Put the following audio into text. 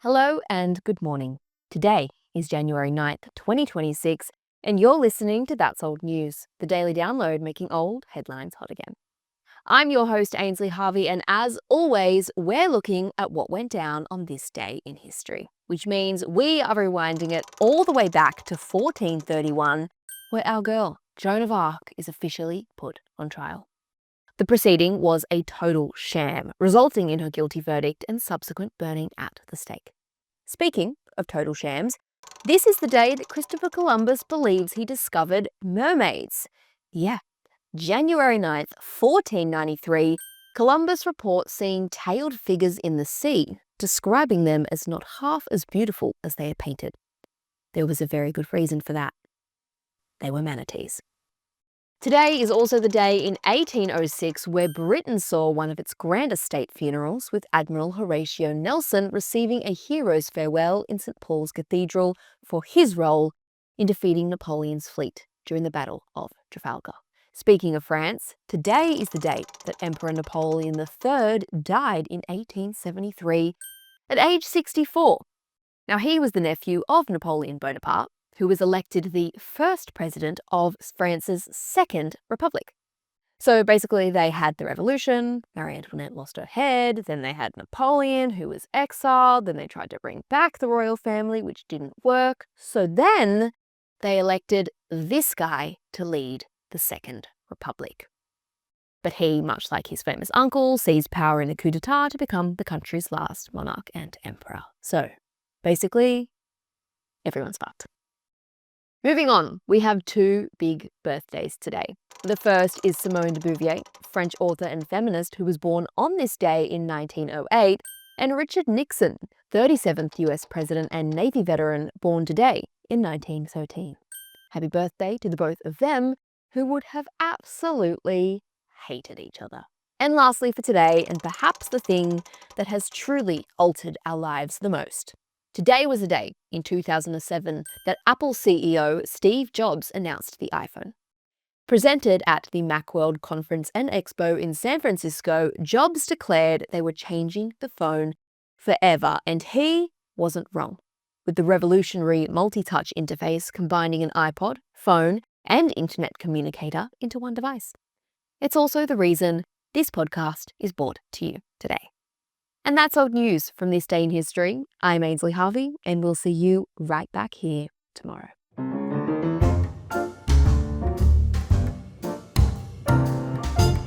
Hello and good morning. Today is January 9th, 2026, and you're listening to That's Old News, the daily download making old headlines hot again. I'm your host, Ainsley Harvey, and as always, we're looking at what went down on this day in history, which means we are rewinding it all the way back to 1431, where our girl, Joan of Arc, is officially put on trial. The proceeding was a total sham, resulting in her guilty verdict and subsequent burning at the stake. Speaking of total shams, this is the day that Christopher Columbus believes he discovered mermaids. Yeah, January 9th, 1493, Columbus reports seeing tailed figures in the sea, describing them as not half as beautiful as they are painted. There was a very good reason for that. They were manatees. Today is also the day in 1806 where Britain saw one of its grandest state funerals, with Admiral Horatio Nelson receiving a hero's farewell in St. Paul's Cathedral for his role in defeating Napoleon's fleet during the Battle of Trafalgar. Speaking of France, today is the date that Emperor Napoleon III died in 1873 at age 64. Now, he was the nephew of Napoleon Bonaparte, who was elected the first president of France's Second Republic. So basically they had the revolution, Marie Antoinette lost her head, then they had Napoleon, who was exiled, then they tried to bring back the royal family, which didn't work. So then they elected this guy to lead the Second Republic. But he, much like his famous uncle, seized power in a coup d'etat to become the country's last monarch and emperor. So basically, everyone's fucked. Moving on, we have two big birthdays today. The first is Simone de Beauvoir, French author and feminist who was born on this day in 1908, and Richard Nixon, 37th US president and Navy veteran, born today in 1913. Happy birthday to the both of them, who would have absolutely hated each other. And lastly for today, and perhaps the thing that has truly altered our lives the most. Today was a day in 2007 that Apple CEO Steve Jobs announced the iPhone. Presented at the Macworld Conference and Expo in San Francisco, Jobs declared they were changing the phone forever, and he wasn't wrong. With the revolutionary multi-touch interface combining an iPod, phone, and internet communicator into one device. It's also the reason this podcast is brought to you today. And that's old news from this day in history. I'm Ainsley Harvey, and we'll see you right back here tomorrow.